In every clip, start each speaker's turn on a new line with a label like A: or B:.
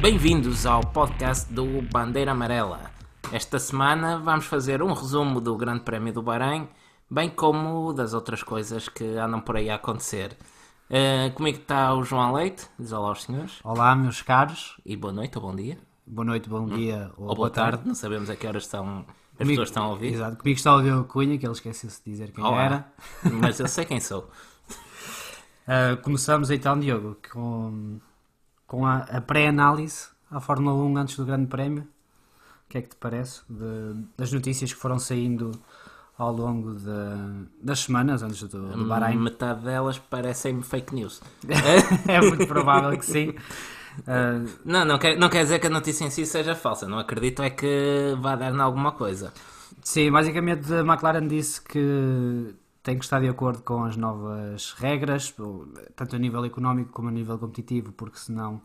A: Bem-vindos ao podcast do Bandeira Amarela. Esta semana vamos fazer um resumo do Grande Prémio do Bahrein, bem como das outras coisas que andam por aí a acontecer. Comigo está o João Leite, diz olá aos senhores.
B: Olá, meus caros.
A: E boa noite ou bom dia.
B: Boa noite, bom dia
A: ou boa tarde. Não sabemos a que horas as pessoas estão a ouvir.
B: Exato, comigo está o Diogo Cunha, que ele esqueceu-se de dizer quem
A: Olá.
B: era.
A: Mas eu sei quem sou.
B: Começamos então, Diogo, com a pré-análise à Fórmula 1 antes do Grande Prémio. O que é que te parece das notícias que foram saindo ao longo das semanas antes do Bahrein?
A: Metade delas parecem fake news.
B: É muito provável que sim.
A: Não quer dizer que a notícia em si seja falsa. Não acredito é que vá dar em alguma coisa.
B: Sim, basicamente a McLaren disse que tem que estar de acordo com as novas regras, tanto a nível económico como a nível competitivo, porque senão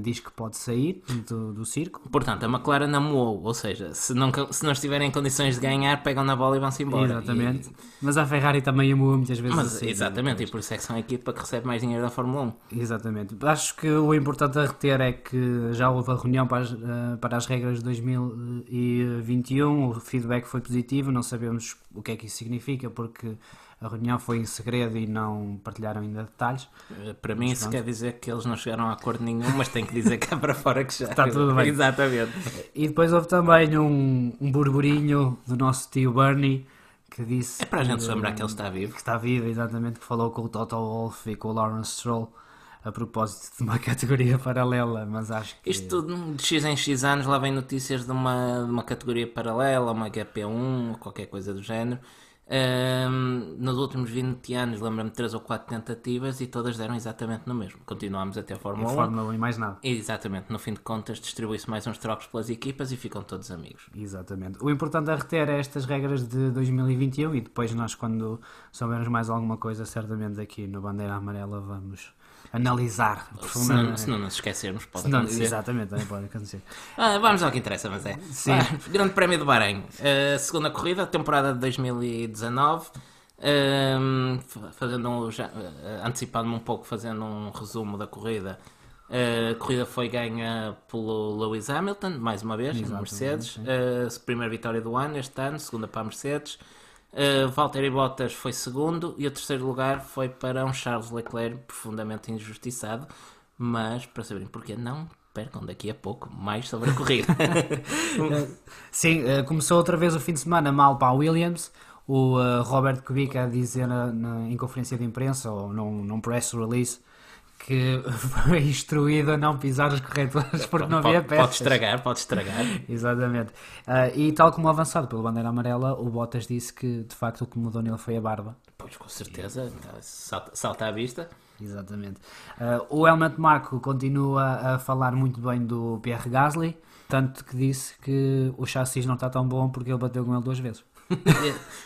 B: diz que pode sair do circo.
A: Portanto, a McLaren amuou, ou seja, se não estiverem em condições de ganhar, pegam na bola e vão-se embora.
B: Exatamente. Mas a Ferrari também amuou muitas vezes.
A: Mas,
B: assim,
A: exatamente, e por isso é que são a equipa que recebe mais dinheiro da Fórmula 1.
B: Exatamente. Acho que o importante a reter é que já houve a reunião para as regras de 2021, o feedback foi positivo, não sabemos o que é que isso significa, porque a reunião foi em segredo e não partilharam ainda detalhes.
A: Para mim isso quer dizer que eles não chegaram a acordo nenhum, mas tem que dizer cá para fora que já
B: está tudo bem.
A: Exatamente.
B: E depois houve também um burburinho do nosso tio Bernie, que disse...
A: É para a gente se lembrar que ele está vivo.
B: Que está vivo, exatamente, que falou com o Toto Wolff e com o Lawrence Stroll a propósito de uma categoria paralela, mas acho que...
A: Isto tudo de X em X anos lá vem notícias de uma categoria paralela, uma GP1, qualquer coisa do género. Nos últimos 20 anos lembro-me de 3 ou 4 tentativas e todas deram exatamente no mesmo. Continuámos até a Fórmula 1.
B: Fórmula 1 e mais nada.
A: Exatamente, no fim de contas distribui-se mais uns trocos pelas equipas e ficam todos amigos.
B: Exatamente. O importante a reter é estas regras de 2021 e depois nós, quando soubermos mais alguma coisa, certamente aqui no Bandeira Amarela vamos analisar profundamente.
A: Se não nos esquecermos, pode acontecer.
B: Exatamente, também pode acontecer.
A: Vamos ao que interessa, mas é.
B: Sim.
A: Grande Prémio do Bahrein. Segunda corrida, temporada de 2019. Antecipando-me um pouco, fazendo um resumo da corrida. A corrida foi ganha pelo Lewis Hamilton, mais uma vez, na Mercedes. Primeira vitória do ano este ano, segunda para a Mercedes. Valtteri Bottas foi segundo e o terceiro lugar foi para um Charles Leclerc profundamente injustiçado, mas para saberem porquê, não percam daqui a pouco mais sobre a corrida.
B: Sim, começou outra vez o fim de semana mal para a Williams. O Robert Kubica a dizer em conferência de imprensa ou num press release que foi instruído a não pisar os corretores porque não havia peças.
A: Pode estragar.
B: Exatamente. E tal como avançado pelo Bandeira Amarela, o Bottas disse que de facto o que mudou nele foi a barba.
A: Pois, com certeza, salta à vista.
B: Exatamente. O Helmut Marko continua a falar muito bem do Pierre Gasly, tanto que disse que o chassi não está tão bom porque ele bateu com ele 2 vezes.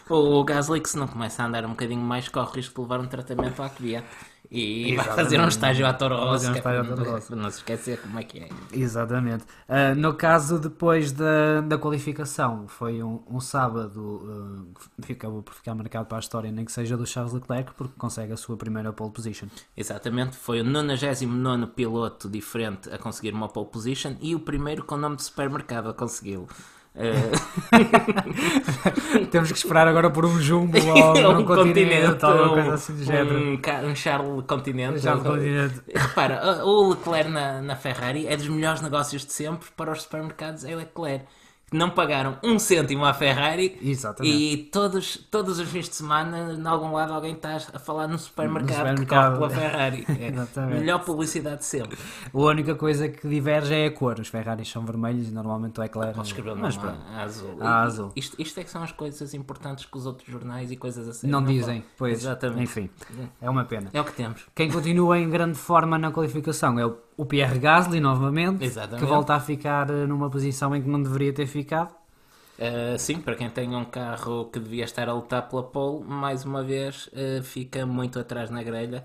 A: O Gasly, que se não começa a andar um bocadinho mais, corre o risco de levar um tratamento à Kvyat e vai fazer um estágio à Toro Rosso, para não se esquecer como é que é.
B: Exatamente. No caso depois da qualificação, foi um sábado que acabou por ficar marcado para a história, nem que seja do Charles Leclerc, porque consegue a sua primeira pole position.
A: Exatamente, foi o 99º piloto diferente a conseguir uma pole position e o primeiro com nome de supermercado a consegui-lo.
B: Temos que esperar agora por um Jumbo ou um continente ou uma coisa assim do género.
A: Um Charles Continente.
B: Repara,
A: o Leclerc na Ferrari é dos melhores negócios de sempre para os supermercados. É Leclerc. Não pagaram 1 cêntimo à Ferrari.
B: Exatamente.
A: E todos os fins de semana, em algum lado, alguém está a falar no supermercado que corre pela Ferrari. É a melhor publicidade de sempre.
B: A única coisa que diverge é a cor. Os Ferraris são vermelhos e normalmente o Leclerc
A: pode escrever o nome azul.
B: Azul.
A: Isto é que são as coisas importantes que os outros jornais e coisas assim
B: não dizem. Pois,
A: exatamente.
B: Enfim, é uma pena.
A: É o que temos.
B: Quem continua em grande forma na qualificação é o Pierre Gasly, novamente.
A: Exatamente.
B: Que volta a ficar numa posição em que não deveria ter ficado.
A: Sim, para quem tem um carro que devia estar a lutar pela pole, mais uma vez fica muito atrás na grelha.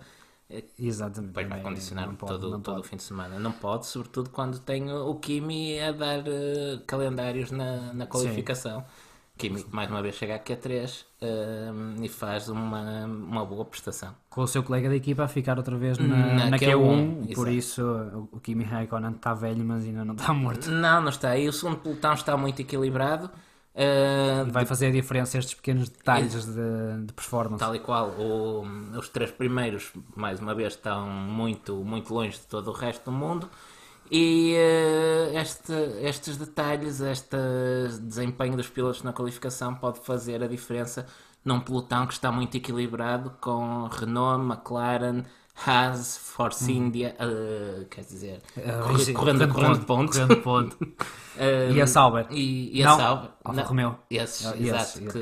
B: Exatamente.
A: Depois vai condicionar todo o fim de semana. Não pode, sobretudo quando tem o Kimi a dar calendários na qualificação. Sim. Kimi mais uma vez chega a Q3 e faz uma boa prestação.
B: Com o seu colega de equipa a ficar outra vez na Q1, por isso o Kimi Raikkonen está velho, mas ainda não está morto.
A: Não está. E o segundo pelotão está muito equilibrado.
B: E vai fazer a diferença estes pequenos detalhes de performance.
A: Tal e qual, os 3 primeiros, mais uma vez, estão muito, muito longe de todo o resto do mundo. E estes detalhes, este desempenho dos pilotos na qualificação pode fazer a diferença num pelotão que está muito equilibrado com Renault, McLaren, Haas, Force India, quer dizer, correndo ponto.
B: E a Sauber.
A: E a Sauber.
B: Alfa Romeo.
A: Exato,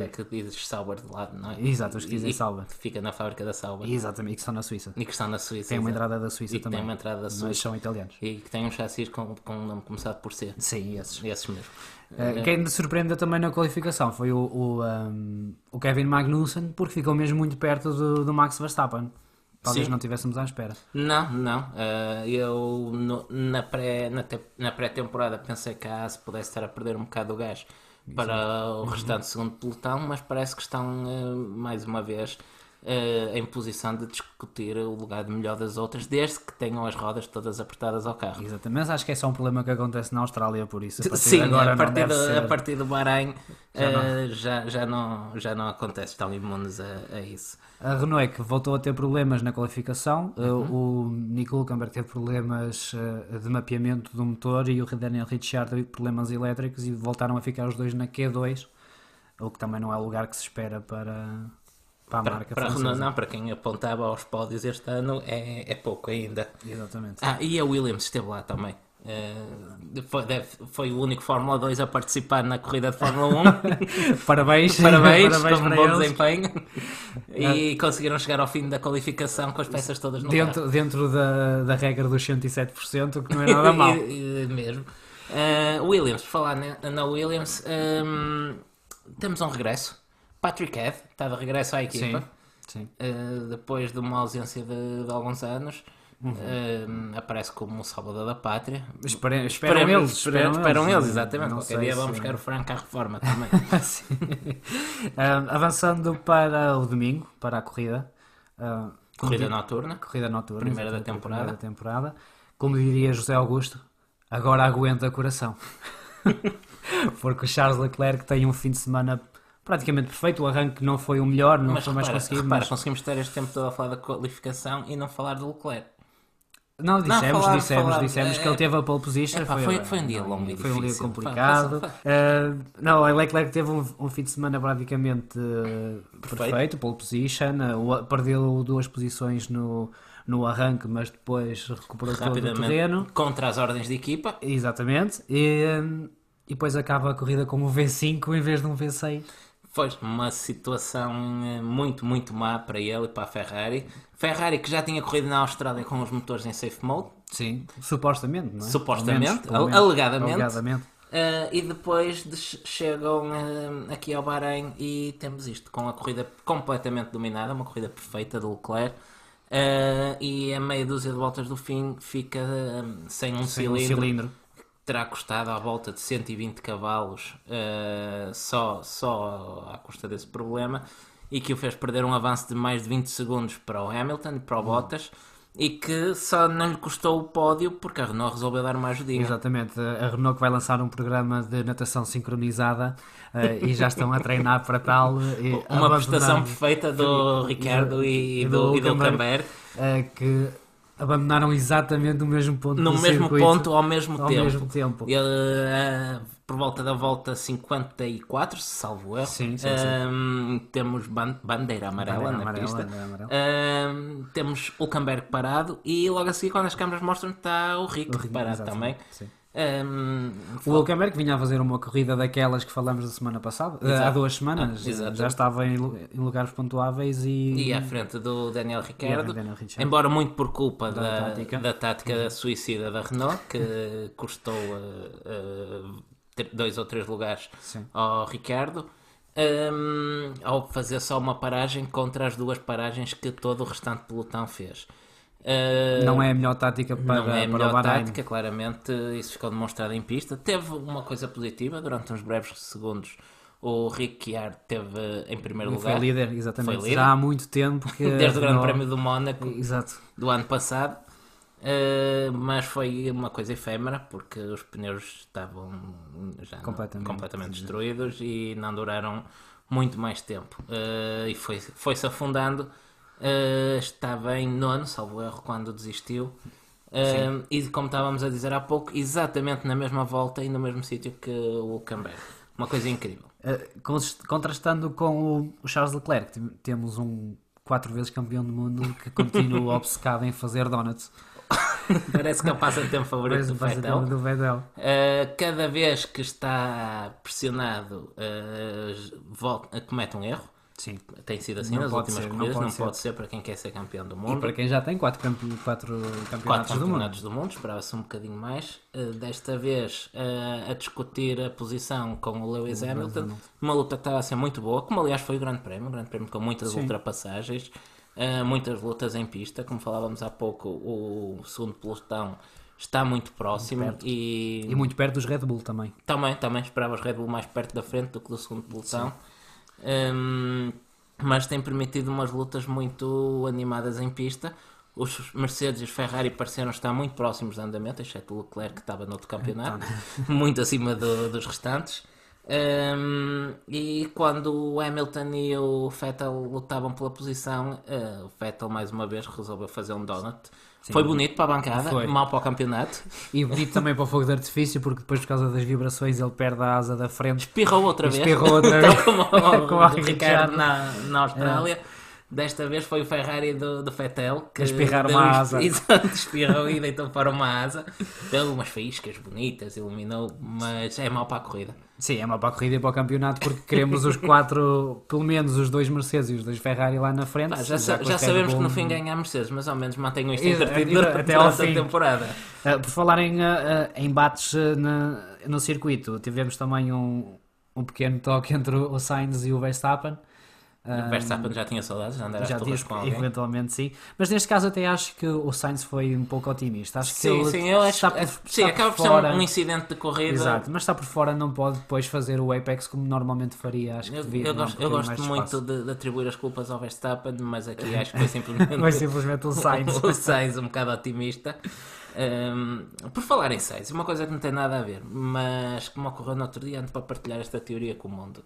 A: que dizes Sauber de lado, não é?
B: Exato, os que dizem Sauber.
A: Que fica na fábrica da Sauber.
B: Exatamente, e que estão na Suíça.
A: E que estão na Suíça.
B: Tem uma entrada da Suíça
A: e
B: também.
A: Tem uma entrada da Suíça.
B: Mas são italianos.
A: E que tem um chassi com um nome começado por C.
B: Sim, esses.
A: Esses mesmo.
B: Quem me surpreendeu também na qualificação foi o Kevin Magnussen, porque ficou mesmo muito perto do Max Verstappen. Talvez não estivéssemos à espera.
A: Não. Eu na pré-temporada pensei que a Haas pudesse estar a perder um bocado o gás para o restante segundo pelotão, mas parece que estão mais uma vez em posição de discutir o lugar de melhor das outras, desde que tenham as rodas todas apertadas ao carro.
B: Exatamente, mas acho que é só um problema que acontece na Austrália, por isso.
A: Sim, a partir do Bahrein já não acontece, estão imunes a isso.
B: A Renault é que voltou a ter problemas na qualificação. O Nico Hülkenberg teve problemas de mapeamento do motor e o Daniel Ricciardo teve problemas elétricos e voltaram a ficar os dois na Q2, o que também não é o lugar que se espera para a marca francesa.
A: Não, para quem apontava aos pódios este ano é pouco ainda.
B: Exatamente.
A: E a Williams esteve lá também. Foi o único Fórmula 2 a participar na corrida de Fórmula 1.
B: Parabéns
A: com um bom desempenho. E conseguiram chegar ao fim da qualificação com as peças todas no carro.
B: Dentro da regra dos 107%, que não é nada mal.
A: Mesmo. Williams, por falar na Williams, temos um regresso. Patrick Head está de regresso à equipa.
B: Sim.
A: Depois de uma ausência de alguns anos. Aparece como o salvador da pátria.
B: Esperam eles,
A: exatamente. Qualquer dia vamos buscar o Franco à reforma também.
B: Avançando para o domingo, para a corrida.
A: Corrida noturna.
B: Primeira da temporada. Como diria José Augusto, agora aguenta coração. Porque o Charles Leclerc tem um fim de semana praticamente perfeito. O arranque não foi o melhor, não foi mais conseguido.
A: Mas conseguimos ter este tempo todo a falar da qualificação e não falar do Leclerc.
B: Não, dissemos que ele teve a pole position.
A: Foi um dia longo e difícil.
B: Foi um dia complicado. Não, o Leclerc teve um fim de semana praticamente perfeito, pole position. Perdeu 2 posições no arranque, mas depois recuperou todo o terreno.
A: Contra as ordens de equipa.
B: Exatamente. E depois acaba a corrida com um V5 em vez de um V6.
A: Foi uma situação muito, muito má para ele e para a Ferrari. Ferrari que já tinha corrido na Austrália com os motores em safe mode.
B: Sim, supostamente, não é?
A: Supostamente,
B: pelo menos,
A: alegadamente. E depois chegam aqui ao Bahrein e temos isto, com a corrida completamente dominada, uma corrida perfeita do Leclerc. E a meia dúzia de voltas do fim fica sem um cilindro. Terá custado à volta de 120 cavalos só à custa desse problema, e que o fez perder um avanço de mais de 20 segundos para o Hamilton e para o Bottas, e que só não lhe custou o pódio porque a Renault resolveu dar uma ajudinha.
B: Exatamente, a Renault que vai lançar um programa de natação sincronizada e já estão a treinar para tal.
A: Uma prestação perfeita do Ricciardo e do Hülkenberg,
B: que abandonaram exatamente o mesmo ponto
A: no mesmo
B: circuito,
A: ponto ao mesmo tempo.
B: Ele,
A: por volta da volta 54, salvo erro,
B: sim.
A: temos bandeira amarela na pista. Temos o Hülkenberg parado e logo a seguir, quando as câmaras mostram, está o Rick parado também.
B: Sim. O Hülkenberg vinha a fazer uma corrida daquelas que falamos da semana passada, há 2 semanas, já estava em lugares pontuáveis e
A: à frente do Daniel Ricciardo, embora muito por culpa da tática suicida da Renault, que custou 2 ou 3 lugares ao Ricciardo, ao fazer só uma paragem contra as 2 paragens que todo o restante pelotão fez.
B: Não é a melhor tática para o Bahrein.
A: Claramente isso ficou demonstrado em pista. Teve uma coisa positiva: durante uns breves segundos O Ricciardo teve em primeiro lugar.
B: Foi líder, exatamente.
A: Foi líder.
B: Já há muito tempo que...
A: Desde o Grande Prémio do Mónaco
B: Exato.
A: do ano passado. Mas foi uma coisa efêmera porque os pneus estavam já completamente destruídos e não duraram muito mais tempo. E foi-se afundando. Estava em nono, salvo erro, quando desistiu. E como estávamos a dizer há pouco, exatamente na mesma volta e no mesmo sítio que o Hülkenberg. Uma coisa incrível.
B: Contrastando com o Charles Leclerc, temos um 4 vezes campeão do mundo que continua obcecado em fazer donuts.
A: Parece que é o passatempo favorito do Vettel. Cada vez que está pressionado, comete um erro.
B: Sim.
A: Tem sido assim nas últimas corridas, não pode ser para quem quer ser campeão do mundo.
B: E para quem já tem 4 campeonatos
A: do mundo, esperava-se um bocadinho mais. Desta vez a discutir a posição com o Lewis Hamilton, uma luta que estava a ser muito boa, como aliás foi o Grande Prémio com muitas ultrapassagens, muitas lutas em pista, como falávamos há pouco, o segundo pelotão está muito próximo e
B: muito perto dos Red Bull também.
A: Também esperava os Red Bull mais perto da frente do que do segundo pelotão. Mas tem permitido umas lutas muito animadas em pista. Os Mercedes e os Ferrari pareceram estar muito próximos de andamento, exceto o Leclerc que estava no outro campeonato, muito acima dos restantes. E quando o Hamilton e o Vettel lutavam pela posição, o Vettel mais uma vez resolveu fazer um donut. Sim. Foi bonito para a bancada, mal para o campeonaut.
B: E bonito também para o fogo de artifício, porque depois, por causa das vibrações, ele perde a asa da frente.
A: Espirrou outra vez. Tal como o Ricardo na Austrália. Desta vez foi o Ferrari do Vettel que
B: espirrar uma asa.
A: Exato, espirrou e deitou para uma asa. Deu umas faíscas bonitas, iluminou, mas é mau para a corrida.
B: Sim, é mau para a corrida e para o campeonato, porque queremos os 4, pelo menos os 2 Mercedes e os 2 Ferrari lá na frente.
A: Já sabemos que no fim ganha a Mercedes, mas ao menos mantenham isto entretido até ao fim da temporada.
B: Por falar em embates no circuito, tivemos também um pequeno toque entre o Sainz e o Verstappen.
A: O Verstappen já tinha saudades de andar às torres com alguém.
B: Eventualmente sim, mas neste caso até acho que o Sainz foi um pouco otimista. Acho que
A: eu acho que acaba por ser um incidente de corrida.
B: Exato, mas está por fora, não pode depois fazer o Apex como normalmente faria. Acho que
A: eu gosto muito de atribuir as culpas ao Verstappen, mas aqui acho que foi simplesmente
B: o Sainz.
A: O Sainz um bocado otimista. Por falar em Sainz, uma coisa que não tem nada a ver, mas que me ocorreu no outro dia, ando para partilhar esta teoria com o mundo.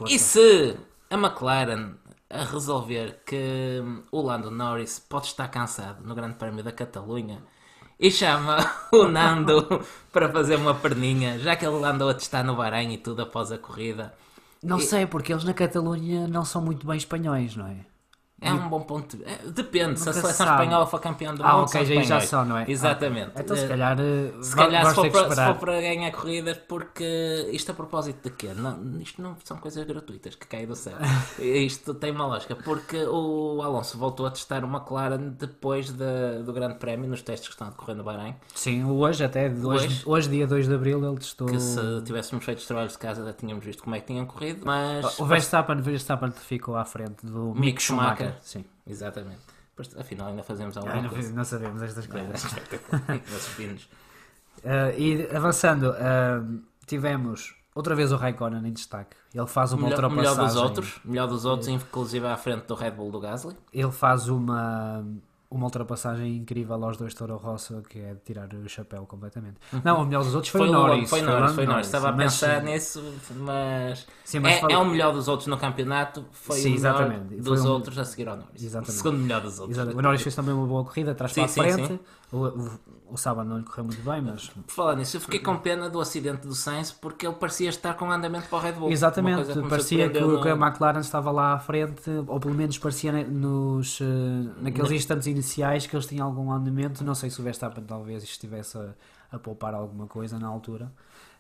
A: E se a McLaren a resolver que o Lando Norris pode estar cansado no Grande Prémio da Catalunha e chama o Nando para fazer uma perninha, já que ele andou a testar no Bahrein e tudo após a corrida?
B: Não sei, porque eles na Catalunha não são muito bem espanhóis, não é?
A: É um bom ponto. Depende, se a seleção espanhola for campeão do mundo,
B: ok, já são, não é?
A: Exatamente.
B: Então se calhar
A: se for para ganhar corridas, porque isto a propósito de quê? Isto não são coisas gratuitas que caem do céu. Isto tem uma lógica, porque o Alonso voltou a testar o McLaren depois do Grande Prémio, nos testes que estão a decorrer no Bahrein.
B: Sim, hoje, dia 2 de Abril, ele testou...
A: Que se tivéssemos feito os trabalhos de casa já tínhamos visto como é que tinham corrido, mas...
B: O Verstappen ficou à frente do Mick Schumacher.
A: Sim, exatamente. Afinal, ainda fazemos alguma coisa.
B: Não sabemos estas coisas.
A: Nossos pinos.
B: E avançando, tivemos outra vez o Raikkonen em destaque. Ele faz uma ultrapassagem.
A: Melhor dos outros, inclusive à frente do Red Bull do Gasly.
B: Ele faz uma ultrapassagem incrível aos 2 Toro Rosso, que é de tirar o chapéu completamente. Não, o melhor dos outros foi o Norris.
A: Foi Norris. Estava a pensar nisso, mas, é o melhor dos outros no campeonato. Foi o melhor dos outros a seguir ao Norris.
B: Exatamente.
A: O segundo melhor dos outros.
B: O Norris fez também uma boa corrida, atrás para a frente. Sim. O sábado não lhe correu muito bem, mas...
A: Por falar nisso, eu fiquei com pena do acidente do Sainz, porque ele parecia estar com andamento para o Red Bull.
B: Exatamente, parecia que a McLaren estava lá à frente, ou pelo menos parecia naqueles instantes iniciais que eles tinham algum andamento. Não sei se o Verstappen talvez estivesse a poupar alguma coisa na altura,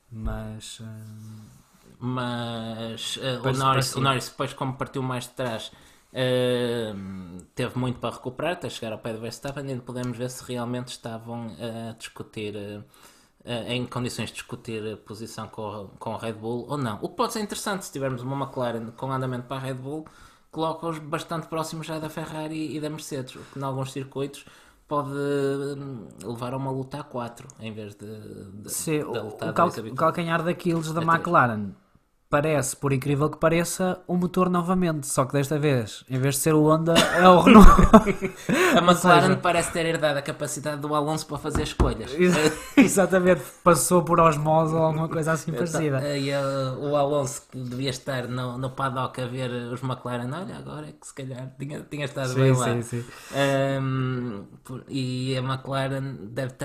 B: mas
A: o Norris depois, como partiu mais de trás, teve muito para recuperar até chegar ao pé do Verstappen, e ainda podemos ver se realmente estavam a discutir em condições de discutir a posição com a Red Bull ou não. O que pode ser interessante, se tivermos uma McLaren com andamento para a Red Bull, coloca-os bastante próximos já da Ferrari e da Mercedes, o que em alguns circuitos pode levar a uma luta a 4 em vez de
B: luta o calcanhar daqueles da McLaren parece, por incrível que pareça, o motor novamente. Só que desta vez, em vez de ser o Honda, é o Renault.
A: A McLaren parece ter herdado a capacidade do Alonso para fazer escolhas.
B: Exatamente, passou por osmose ou alguma coisa assim parecida.
A: E o Alonso que devia estar no paddock a ver os McLaren, olha, agora é que se calhar tinha estado bem lá.
B: Sim.
A: E a McLaren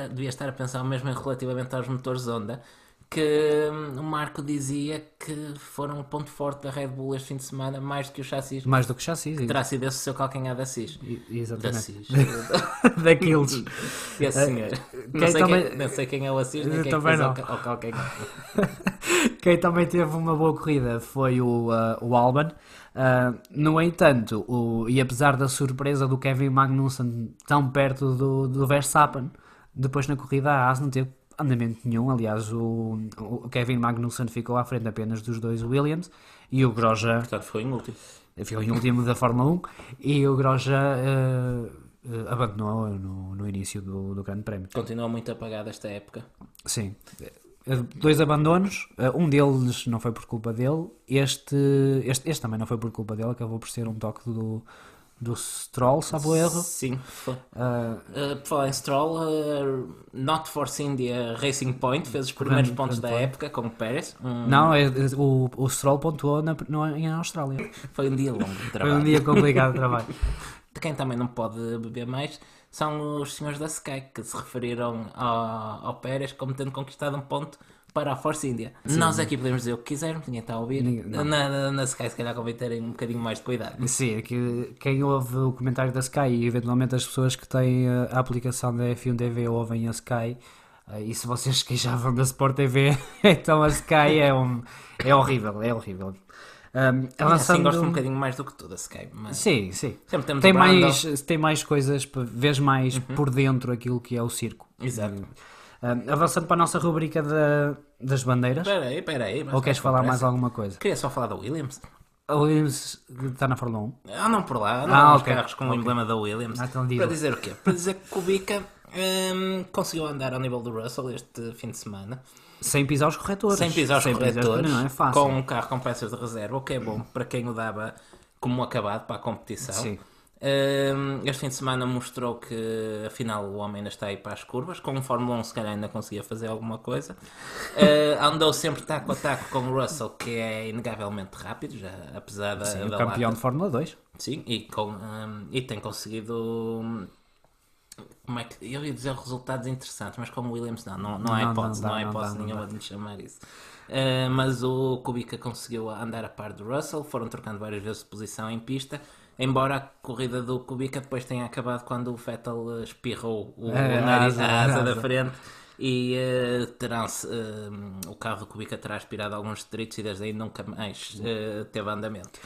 A: devia estar a pensar mesmo relativamente aos motores Honda, que o Marco dizia que foram um ponto forte da Red Bull este fim de semana, mais do que o chassis.
B: Mais do que chassis.
A: Terá sido esse o seu calcanhar da Assis.
B: Exatamente.
A: Daqueles. Esse senhor.
B: Não
A: sei quem é o Assis, nem quem
B: também
A: fez
B: não.
A: o calcanhar.
B: Quem também teve uma boa corrida foi o Albon. No entanto, e apesar da surpresa do Kevin Magnussen tão perto do Verstappen, depois na corrida a Haas não teve andamento nenhum. Aliás, o Kevin Magnussen ficou à frente apenas dos dois Williams e o Grosjean
A: Portanto, foi em último.
B: ficou em último da Fórmula 1 e o Grosjean abandonou no início do Grande Prémio.
A: Continua muito apagado esta época.
B: Sim. 2 abandonos, um deles não foi por culpa dele, este também não foi por culpa dele, acabou por ser um toque do Stroll, salvo erro.
A: Sim, foi. Por falar em Stroll, Not Force India Racing Point fez os primeiros pontos da época com o Pérez.
B: Não, o Stroll pontuou em Austrália.
A: Foi um dia longo de
B: Foi
A: trabalho.
B: um dia complicado de trabalho.
A: De quem também não pode beber mais são os senhores da Sky, que se referiram ao Pérez como tendo conquistado um ponto para a Force India. Sim. Nós aqui podemos dizer o que quisermos, ninguém está a ouvir. Na Sky se calhar convém terem um bocadinho mais de cuidado.
B: Sim, que quem ouve o comentário da Sky e eventualmente as pessoas que têm a aplicação da F1 TV ouvem a Sky, e se vocês se queixavam da Sport TV, então a Sky é horrível, é horrível.
A: Assim gosto um bocadinho mais do que tudo a Sky. Mas
B: sim.
A: sempre
B: Tem mais coisas, vês mais por dentro aquilo que é o circo.
A: Exato.
B: Avançando para a nossa rubrica das bandeiras.
A: Espera aí.
B: Ou queres falar mais alguma coisa?
A: Queria só falar da Williams.
B: A Williams está na Fórmula 1?
A: Não por lá, os
B: okay.
A: carros com o emblema da Williams.
B: Então
A: para dizer o quê? Para dizer que Kubica conseguiu andar ao nível do Russell este fim de semana.
B: Sem pisar os corretores.
A: Não
B: é fácil.
A: Com um carro com peças de reserva, o que é bom para quem o dava como acabado para a competição.
B: Sim.
A: Este fim de semana mostrou que afinal o homem ainda está aí para as curvas. Com o Fórmula 1 se calhar ainda conseguia fazer alguma coisa. Andou sempre taco a taco com o Russell, que é inegavelmente rápido, já, apesar da
B: campeão
A: lata.
B: de Fórmula 2.
A: Sim, e tem conseguido... Como é que eu ia dizer resultados interessantes, mas como o Williams não há hipótese nenhuma de me chamar isso. Mas o Kubica conseguiu andar a par do Russell, foram trocando várias vezes de posição em pista, embora a corrida do Kubica depois tenha acabado quando o Vettel espirrou o nariz à asa da frente e o carro do Kubica terá aspirado alguns detritos e desde aí nunca mais teve andamento.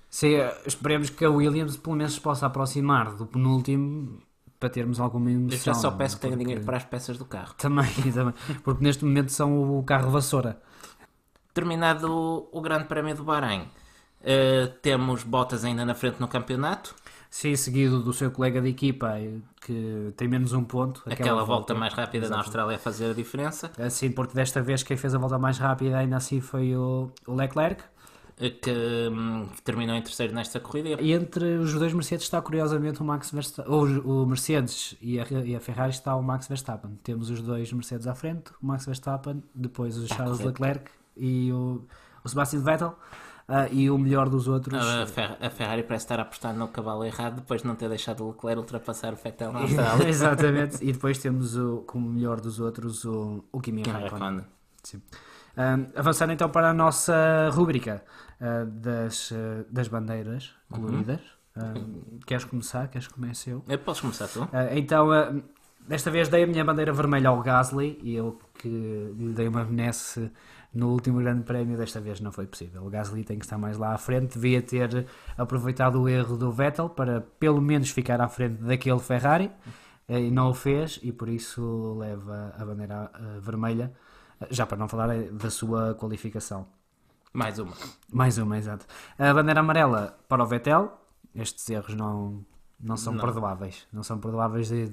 B: Sim, esperemos que a Williams pelo menos se possa aproximar do penúltimo para termos alguma emoção.
A: Eu já só peço que tenha dinheiro para as peças do carro.
B: Também, porque neste momento são o carro vassoura.
A: Terminado o Grande Prémio do Bahrein, temos Bottas ainda na frente no campeonato.
B: Sim, seguido do seu colega de equipa, que tem menos um ponto.
A: Aquela volta mais rápida na Austrália a fazer a diferença.
B: Sim, porque desta vez quem fez a volta mais rápida ainda assim foi o Leclerc,
A: que terminou em terceiro nesta corrida.
B: E entre os dois Mercedes está curiosamente o Max Verstappen, o Mercedes e a Ferrari está o Max Verstappen. Temos os dois Mercedes à frente, o Max Verstappen, depois o Charles Leclerc e o Sebastian Vettel. E o melhor dos outros...
A: A Ferrari parece estar a apostar no cavalo errado depois de não ter deixado o Leclerc ultrapassar o Vettel na Austrália.
B: Exatamente. E depois temos como melhor dos outros o Kimi Raikkonen. Sim. Avançando então para a nossa rúbrica das bandeiras coloridas. Queres começar? Queres que comece eu?
A: Podes começar tu.
B: Então, desta vez dei a minha bandeira vermelha ao Gasly e eu que lhe dei uma benesse no último grande prémio, desta vez não foi possível. O Gasly tem que estar mais lá à frente, devia ter aproveitado o erro do Vettel para pelo menos ficar à frente daquele Ferrari e não o fez e por isso leva a bandeira vermelha, já para não falar da sua qualificação.
A: Mais uma,
B: exato. A bandeira amarela para o Vettel, estes erros não são perdoáveis,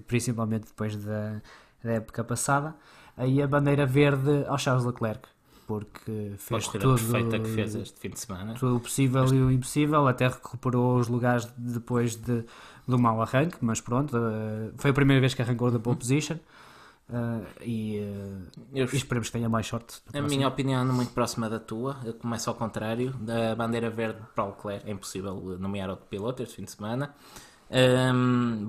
B: principalmente depois da época passada. Aí a bandeira verde ao Charles Leclerc. porque
A: Foi a
B: fez
A: corrida perfeita que fez este fim de semana.
B: tudo o possível e o impossível, até recuperou os lugares depois do mau arranque, mas pronto, foi a primeira vez que arrancou da pole position. E esperemos que tenha mais sorte.
A: A minha opinião é muito próxima da tua. Eu começo ao contrário. Da bandeira verde para o Leclerc é impossível nomear outro piloto este fim de semana.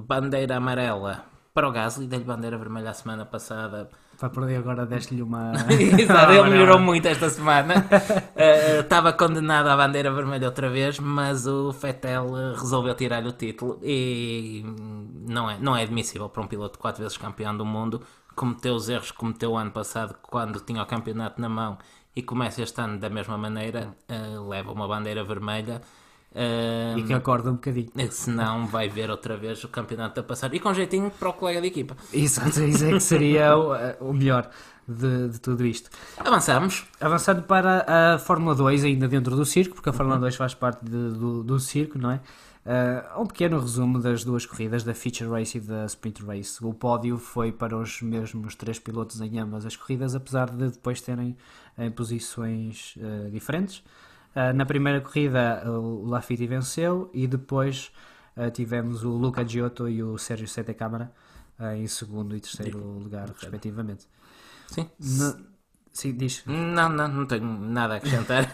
A: Bandeira amarela para o Gasly. Dei-lhe bandeira vermelha a semana passada.
B: Para perder agora, deste-lhe uma.
A: Exato, ele melhorou muito esta semana. Estava condenado à bandeira vermelha outra vez, mas o Vettel resolveu tirar-lhe o título. E não é admissível para um piloto 4 vezes campeão do mundo cometeu os erros que cometeu o ano passado quando tinha o campeonato na mão e começa este ano da mesma maneira, leva uma bandeira vermelha.
B: E que acorda um bocadinho.
A: Senão vai ver outra vez o campeonato a passar. E com jeitinho para o colega de equipa.
B: Isso é que seria o melhor de tudo isto. Avançando para a Fórmula 2, ainda dentro do circo, porque a Fórmula 2 faz parte do circo, não é? Um pequeno resumo das duas corridas, da Feature Race e da Sprint Race. O pódio foi para os mesmos 3 pilotos em ambas as corridas, apesar de depois terem em posições diferentes. Na primeira corrida o Lafiti venceu e depois tivemos o Luca Giotto e o Sérgio Sete Câmara em segundo e terceiro lugar, respectivamente.
A: Sim.
B: Sim, diz.
A: Não tenho nada a acrescentar.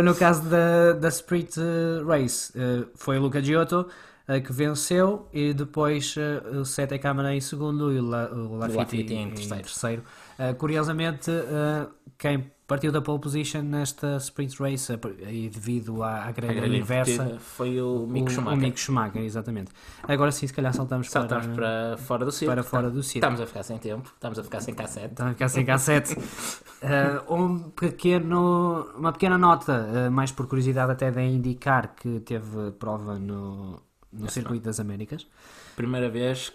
B: No caso da Sprint Race, foi o Luca Giotto que venceu e depois o Sete Câmara em segundo e o Lafiti em terceiro. Curiosamente, quem partiu da pole position nesta Sprint Race e devido à grelha inversa
A: foi o Mick Schumacher.
B: O Mick Schumacher, exatamente. Agora sim, se calhar saltamos
A: para fora do circo.
B: Para fora do circo.
A: Estamos a ficar sem tempo, estamos a ficar sem cassete.
B: Uma pequena nota, mais por curiosidade até de indicar que teve prova no Circuito das Américas.
A: Primeira vez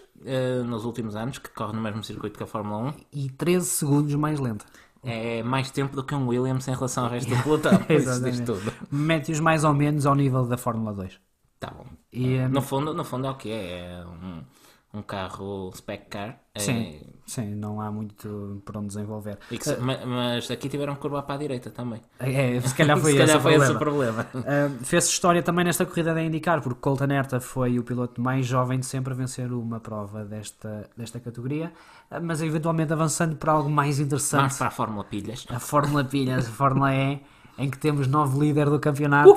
A: nos últimos anos que corre no mesmo circuito que a Fórmula 1.
B: E 13 segundos mais lenta.
A: É mais tempo do que um Williams em relação ao resto do pelotão. Isso diz tudo.
B: Mete-os mais ou menos ao nível da Fórmula 2.
A: Tá bom. E, no fundo é o que é um carro spec car.
B: Sim, não há muito por onde desenvolver.
A: Mas aqui tiveram que curvar para a direita também.
B: Se calhar foi esse
A: o problema.
B: Fez história também nesta corrida de indicar, porque Colton Herta foi o piloto mais jovem de sempre a vencer uma prova desta categoria, mas eventualmente avançando para algo mais interessante.
A: Vamos para a Fórmula Pilhas.
B: A Fórmula Pilhas, a Fórmula E, em que temos novo líder do campeonato.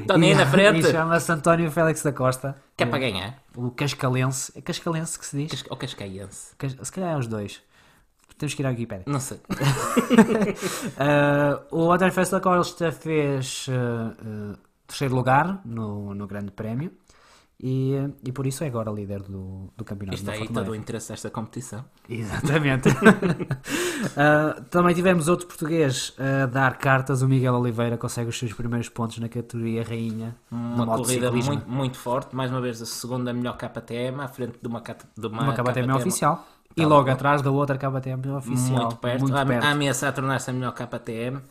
A: Toninho na frente.
B: E chama-se António Félix da Costa.
A: Que é para ganhar.
B: O cascalense. É cascalense que se diz?
A: Ou cascaense.
B: Se calhar é os dois. Temos que ir à Wikipedia.
A: Não sei.
B: O António Félix da Costa fez terceiro lugar no Grande Prémio. E por isso é agora líder do campeonato.
A: Isto aí todo o interesse desta competição.
B: Exatamente. Também tivemos outro português a dar cartas. O Miguel Oliveira consegue os seus primeiros pontos na categoria rainha.
A: Uma corrida muito, muito forte. Mais uma vez a segunda melhor KTM à frente de uma
B: KTM oficial. E logo atrás da outra KTM oficial.
A: Muito perto. A ameaçar a tornar-se a melhor KTM.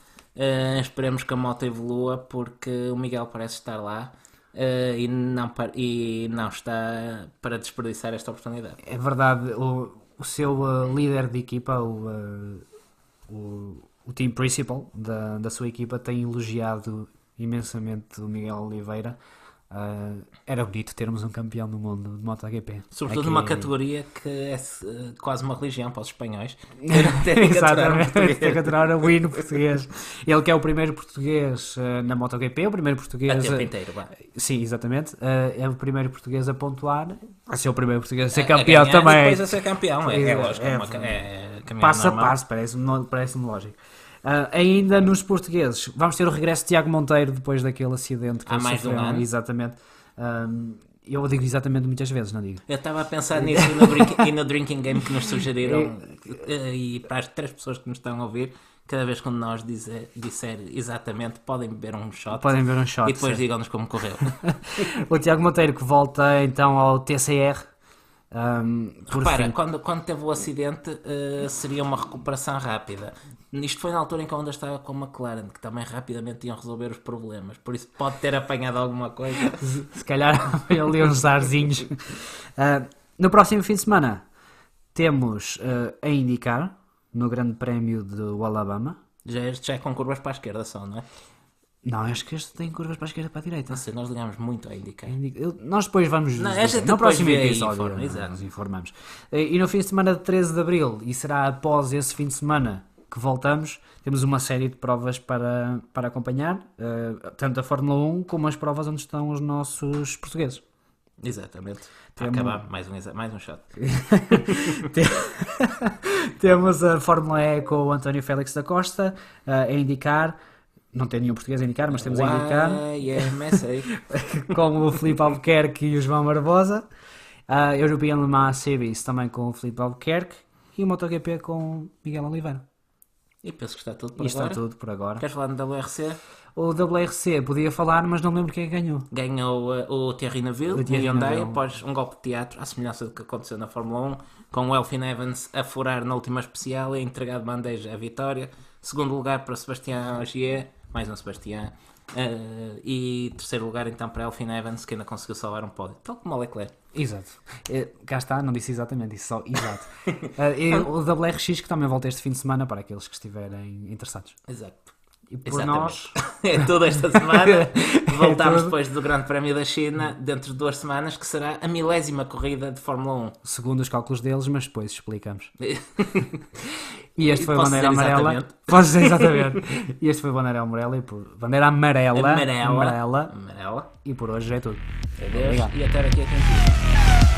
A: Esperemos que a moto evolua porque o Miguel parece estar lá. E não está para desperdiçar esta oportunidade.
B: É verdade, o seu líder de equipa, o team principal da sua equipa, tem elogiado imensamente o Miguel Oliveira. Era bonito termos um campeão do mundo de MotoGP.
A: Sobretudo numa categoria que é quase uma religião para os espanhóis.
B: Exatamente, tem que aturar o hino português. Ele que é o primeiro português na MotoGP, o primeiro português...
A: A tempo inteiro, vá.
B: Sim, exatamente. É o primeiro português a pontuar. A ser o primeiro português a ser campeão também.
A: Depois a ser campeão, é lógico.
B: Passo a passo, parece-me lógico. Ainda nos portugueses, vamos ter o regresso de Tiago Monteiro depois daquele acidente que
A: há mais de um ano.
B: Exatamente. Eu digo exatamente muitas vezes, não digo?
A: Eu estava a pensar nisso e no drinking game que nos sugeriram e para as 3 pessoas que nos estão a ouvir, cada vez que nós disser exatamente, podem beber um shot e depois digam-nos como correu.
B: O Tiago Monteiro que volta então ao TCR.
A: Repara, quando teve o acidente seria uma recuperação rápida. Isto foi na altura em que a Honda estava com a McLaren, que também rapidamente iam resolver os problemas, por isso pode ter apanhado alguma coisa.
B: Se calhar ali uns arzinhos. No próximo fim de semana temos a indicar no Grande Prémio do Alabama,
A: Este já é com curvas para a esquerda só, não é?
B: Não, acho que este tem curvas para a esquerda e para a direita.
A: Não sei, nós ligamos muito a indicar.
B: Nós depois vamos
A: Não,
B: dizer.
A: a gente
B: No
A: depois
B: próximo
A: vê aí,
B: episódio
A: informa, exato.
B: nos informamos. E no fim de semana de 13 de Abril, e será após esse fim de semana que voltamos, temos uma série de provas para acompanhar, tanto a Fórmula 1 como as provas onde estão os nossos portugueses.
A: Exatamente. Para acabar, mais um shot.
B: Temos a Fórmula E com o António Félix da Costa a indicar. Não tem nenhum português a indicar, mas temos a indicar. Com o Filipe Albuquerque e o João Barbosa. A European Le Mans Series também com o Filipe Albuquerque. E o MotoGP com o Miguel Oliveira.
A: E penso que está tudo por
B: E
A: agora.
B: está tudo por agora.
A: Queres falar no WRC?
B: O WRC podia falar, mas não lembro quem ganhou.
A: Ganhou o Thierry Neville,
B: O Thierry
A: no Hyundai,
B: Neville.
A: após um golpe de teatro, à semelhança do que aconteceu na Fórmula 1, com o Elfyn Evans a furar na última especial e a entregar de bandeja a vitória. Segundo lugar para Sebastián Ogier, mais um Sebastián. E terceiro lugar então para Elfyn Evans, que ainda conseguiu salvar um pódio, tal como o Leclerc.
B: Exato. Cá está, não disse exatamente, disse só exato. E o WRX que também volta este fim de semana para aqueles que estiverem interessados.
A: Exato.
B: E por
A: Exatamente.
B: nós...
A: É toda esta semana. Voltamos
B: tudo.
A: depois do Grande Prémio da China, dentro de 2 semanas, que será a 1000ª corrida de Fórmula 1.
B: Segundo os cálculos deles, mas depois explicamos. E este foi
A: Posso
B: Bandeira
A: dizer
B: Amarela.
A: exatamente?
B: Posso dizer exatamente. E este foi Bandeira Amarela e por... Bandeira Amarela.
A: Amarela.
B: E por hoje é tudo.
A: Adeus
B: Obrigado.
A: e até daqui a 15 dias.